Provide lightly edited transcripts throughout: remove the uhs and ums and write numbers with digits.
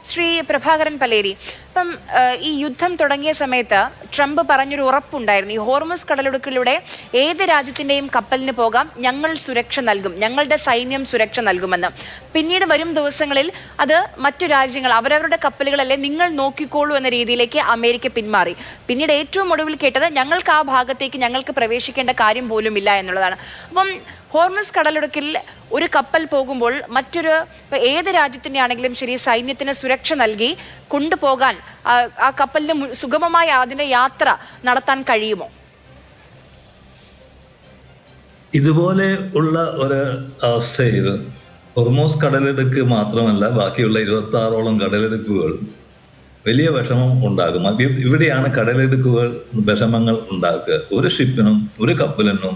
ശ്രീ പ്രഭാകരൻ പലേരി, ഇപ്പം ഈ യുദ്ധം തുടങ്ങിയ സമയത്ത് ട്രംപ് പറഞ്ഞൊരു ഉറപ്പുണ്ടായിരുന്നു, ഈ ഹോർമുസ് കടലിടുക്കിലൂടെ ഏത് രാജ്യത്തിൻ്റെയും കപ്പലിന് പോകാം, ഞങ്ങൾ സുരക്ഷ നൽകും, ഞങ്ങളുടെ സൈന്യം സുരക്ഷ നൽകുമെന്ന്. പിന്നീട് വരും ദിവസങ്ങളിൽ അത് മറ്റു രാജ്യങ്ങൾ അവരവരുടെ കപ്പലുകളല്ലേ നിങ്ങൾ നോക്കിക്കോളൂ എന്ന രീതിയിലേക്ക് അമേരിക്ക പിന്മാറി. പിന്നീട് ഏറ്റവും ഒടുവിൽ കേട്ടത് ഞങ്ങൾക്ക് ആ ഭാഗത്തേക്ക് ഞങ്ങൾക്ക് പ്രവേശിക്കേണ്ട കാര്യം പോലും ഇല്ല എന്നുള്ളതാണ്. അപ്പം ഹോർമുസ് കടലിടുക്കിൽ ഒരു കപ്പൽ പോകുമ്പോൾ മറ്റൊരു ഏത് രാജ്യത്തിൻ്റെ ആണെങ്കിലും ശരി സൈന്യത്തിന് സുരക്ഷ നൽകി കൊണ്ടുപോകാൻ ആ കപ്പലിന് സുഗമമായ അതിൻ്റെ യാത്ര നടത്താൻ കഴിയുമോ? ഇതുപോലെ ഉള്ള ഒരു അവസ്ഥയിൽ ഹോർമുസ് കടലിടുക്ക് മാത്രമല്ല ബാക്കിയുള്ള 26ഓളം കടലിടുക്കുകൾ വലിയ വിഷമം ഉണ്ടാകും. ഇവിടെയാണ് കടലിടുക്കുകൾ വിഷമങ്ങൾ ഉണ്ടാക്കുക. ഒരു ഷിപ്പിനും ഒരു കപ്പലിനും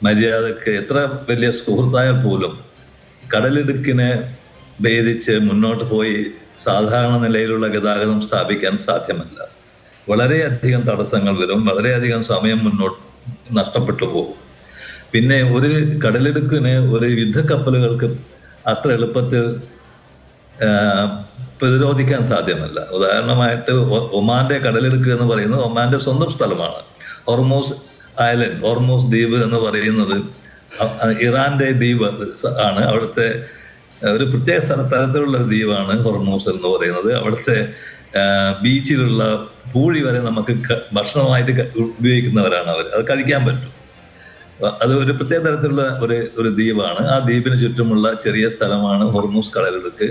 മര്യാദക്ക് എത്ര വലിയ സുഹൃത്തായാൽ പോലും കടലിടുക്കിനെ ഭേദിച്ച് മുന്നോട്ട് പോയി സാധാരണ നിലയിലുള്ള ഗതാഗതം സ്ഥാപിക്കാൻ സാധ്യമല്ല. വളരെയധികം തടസ്സങ്ങൾ വരും, വളരെയധികം സമയം മുന്നോട്ട് നഷ്ടപ്പെട്ടു പോകും. പിന്നെ ഒരു കടലിടുക്കിന് ഒരു യുദ്ധക്കപ്പലുകൾക്ക് അത്ര എളുപ്പത്തിൽ പ്രതിരോധിക്കാൻ സാധ്യമല്ല. ഉദാഹരണമായിട്ട് ഒമാന്റെ കടലിടുക്ക് എന്ന് പറയുന്നത് ഒമാന്റെ സ്വന്തം സ്ഥലമാണ്. ഹോർമുസ് ഐലൻഡ്, ഹോർമുസ് ദ്വീപ് എന്ന് പറയുന്നത് ഇറാന്റെ ദ്വീപ് ആണ്. അവിടുത്തെ ഒരു പ്രത്യേക തരത്തിലുള്ള ഒരു ദ്വീപാണ് ഹോർമുസ് എന്ന് പറയുന്നത്. അവിടുത്തെ ബീച്ചിലുള്ള പൂഴി വരെ നമുക്ക് ഭക്ഷണമായിട്ട് ഉപയോഗിക്കുന്നവരാണ് അവർ. അത് കഴിക്കാൻ പറ്റും. അത് ഒരു പ്രത്യേക തരത്തിലുള്ള ഒരു ദ്വീപാണ്. ആ ദ്വീപിന് ചുറ്റുമുള്ള ചെറിയ സ്ഥലമാണ് ഹോർമുസ് കടലിടുക്ക്.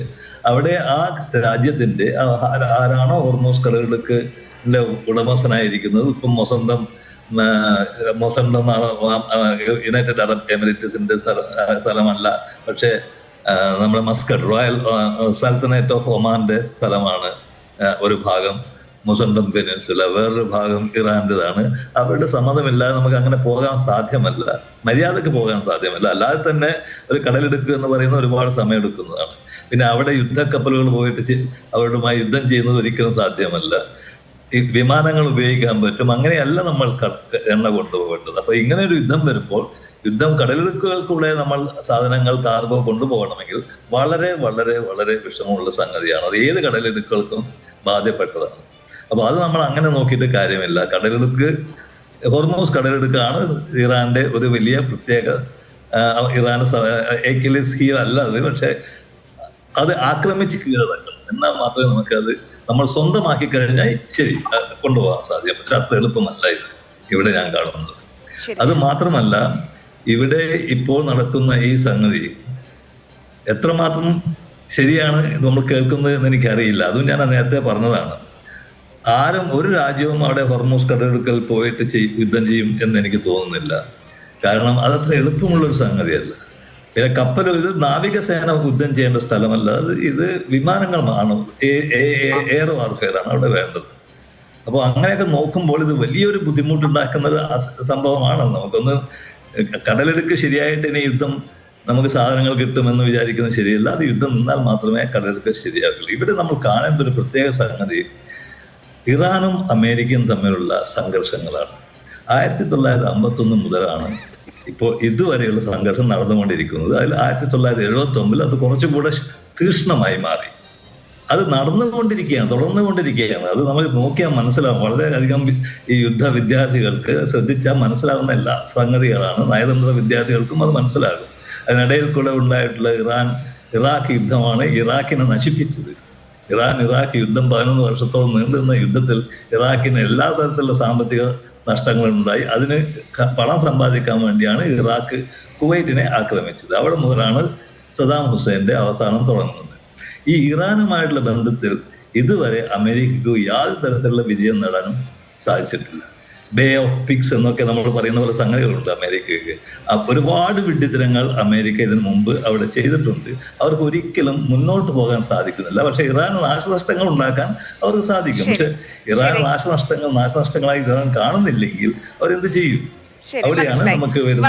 അവിടെ ആ രാജ്യത്തിന്റെ ആരാണോ ഹോർമുസ് കടലിടുക്കിന്റെ ഉടമസ്ഥനായിരിക്കുന്നത്, ഇപ്പം മൊസണ്ടം യുണൈറ്റഡ് അറബ് എമിറേറ്റ്സിന്റെ സ്ഥലമല്ല, പക്ഷേ നമ്മുടെ മസ്കറ്റ് റോയൽ സൽത്തനേറ്റ് ഓഫ് ഒമാന്റെ സ്ഥലമാണ് ഒരു ഭാഗം, മൊസണ്ടം പെനിൻസുല, വേറൊരു ഭാഗം ഇറാൻ്റെതാണ്. അവരുടെ സമ്മതമില്ലാതെ നമുക്ക് അങ്ങനെ പോകാൻ സാധ്യമല്ല, മര്യാദക്ക് പോകാൻ സാധ്യമല്ല. അല്ലാതെ തന്നെ ഒരു കടലെടുക്കുക എന്ന് പറയുന്നത് ഒരുപാട് സമയം എടുക്കുന്നതാണ്. പിന്നെ അവിടെ യുദ്ധക്കപ്പലുകൾ പോയിട്ട് അവരുമായി യുദ്ധം ചെയ്യുന്നത് ഒരിക്കലും സാധ്യമല്ല. ഈ വിമാനങ്ങൾ ഉപയോഗിക്കാൻ പറ്റും. അങ്ങനെയല്ല നമ്മൾ എണ്ണ കൊണ്ടുപോകേണ്ടത്. അപ്പൊ ഇങ്ങനെ ഒരു യുദ്ധം വരുമ്പോൾ കടലിടുക്കുകൾക്കൂടെ നമ്മൾ സാധനങ്ങൾ കാർഗോ കൊണ്ടുപോകണമെങ്കിൽ വളരെ വളരെ വളരെ വിഷമമുള്ള സംഗതിയാണ്. അത് ഏത് കടലിടുക്കുകൾക്കും ബാധ്യപ്പെട്ടതാണ്. അപ്പൊ അത് നമ്മൾ അങ്ങനെ നോക്കിയിട്ട് കാര്യമില്ല. ഹോർമുസ് കടലിടുക്കാണ് ഇറാന്റെ ഒരു വലിയ പ്രത്യേക, ഇറാൻ ഏക്കിലിസ് ഹീൽ അല്ല അത്, പക്ഷെ അത് ആക്രമിച്ച് കീഴടക്കണം. എന്നാൽ മാത്രമേ നമുക്കത് നമ്മൾ സ്വന്തമാക്കി കഴിഞ്ഞാൽ ശരി കൊണ്ടുപോകാൻ സാധ്യം. പക്ഷെ അത്ര എളുപ്പമല്ല ഇവിടെ ഞാൻ കാണുന്നത്. അത് മാത്രമല്ല, ഇവിടെ ഇപ്പോൾ നടക്കുന്ന ഈ സംഗതി എത്രമാത്രം ശരിയാണ് നമ്മൾ കേൾക്കുന്നത് എന്ന് എനിക്കറിയില്ല. അതും ഞാൻ നേരത്തെ പറഞ്ഞതാണ്. ഒരു രാജ്യവും അവിടെ ഹോർമുസ് കടലിടുക്കൽ പോയിട്ട് യുദ്ധം ചെയ്യും എന്ന് എനിക്ക് തോന്നുന്നില്ല. കാരണം അതത്ര എളുപ്പമുള്ളൊരു സംഗതിയല്ല. പിന്നെ ഇത് നാവികസേന യുദ്ധം ചെയ്യേണ്ട സ്ഥലമല്ല, ഇത് വിമാനങ്ങളാണ്, എയർ വാർഫെയർ ആണ് അവിടെ വേണ്ടത്. അപ്പോൾ അങ്ങനെയൊക്കെ നോക്കുമ്പോൾ ഇത് വലിയൊരു ബുദ്ധിമുട്ടുണ്ടാക്കുന്ന ഒരു സംഭവമാണ്. നമുക്കൊന്ന് കടലിടുക്ക് ശരിയായിട്ട് ഇനി യുദ്ധം നമുക്ക് സാധനങ്ങൾ കിട്ടുമെന്ന് വിചാരിക്കുന്നത് ശരിയല്ല. അത് യുദ്ധം നിന്നാൽ മാത്രമേ കടലിടുക്ക് ശരിയാകുള്ളൂ. ഇവിടെ നമ്മൾ കാണേണ്ട ഒരു പ്രത്യേക സംഗതി ഇറാനും അമേരിക്കയും തമ്മിലുള്ള സംഘർഷങ്ങളാണ്. 1951 മുതലാണ് ഇപ്പോൾ ഇതുവരെയുള്ള സംഘർഷം നടന്നുകൊണ്ടിരിക്കുന്നത്. അതിൽ 1979 അത് കുറച്ചുകൂടെ തീക്ഷ്ണമായി മാറി. അത് തുടർന്നുകൊണ്ടിരിക്കുകയാണ്. അത് നമുക്ക് നോക്കിയാൽ മനസ്സിലാവും. വളരെയധികം ഈ യുദ്ധ വിദ്യാർത്ഥികൾക്ക് ശ്രദ്ധിച്ചാൽ മനസ്സിലാവുന്ന എല്ലാ സംഗതികളാണ്. നയതന്ത്ര വിദ്യാർത്ഥികൾക്കും അത് മനസ്സിലാകും. അതിനിടയിൽ കൂടെ ഉണ്ടായിട്ടുള്ള ഇറാഖ് യുദ്ധമാണ് ഇറാഖിനെ നശിപ്പിച്ചത്. ഇറാഖ് യുദ്ധം 11 വർഷത്തോളം നീണ്ടുനിന്ന യുദ്ധത്തിൽ ഇറാഖിന് എല്ലാ തരത്തിലുള്ള സാമ്പത്തിക നഷ്ടങ്ങളുണ്ടായി. അതിന് പണം സമ്പാദിക്കാൻ വേണ്ടിയാണ് ഇറാഖ് കുവൈറ്റിനെ ആക്രമിച്ചത്. അവിടെ മുതലാണ് സദാം ഹുസൈന്റെ അവസാനം തുടങ്ങുന്നത്. ഈ ഇറാനുമായിട്ടുള്ള ബന്ധത്തിൽ ഇതുവരെ അമേരിക്കയ്ക്ക് യാതൊരു തരത്തിലുള്ള വിജയം നേടാനും സാധിച്ചിട്ടില്ല. ബേ ഓഫ് പിക്സ് എന്നൊക്കെ നമ്മൾ പറയുന്ന പോലെ സംഗതികളുണ്ട് അമേരിക്കയ്ക്ക്. ഒരുപാട് വിഡ്ഢിത്തരങ്ങൾ അമേരിക്ക ഇതിനു മുമ്പ് അവിടെ ചെയ്തിട്ടുണ്ട്. അവർക്ക് ഒരിക്കലും മുന്നോട്ട് പോകാൻ സാധിക്കുന്നില്ല. പക്ഷെ ഇറാന് നാശനഷ്ടങ്ങൾ ഉണ്ടാക്കാൻ അവർക്ക് സാധിക്കും. പക്ഷെ ഇറാൻ നാശനഷ്ടങ്ങളായി ഇറാൻ കാണുന്നില്ലെങ്കിൽ അവരെന്ത് ചെയ്യും? അവിടെയാണ് നമുക്ക് വരുന്നത്.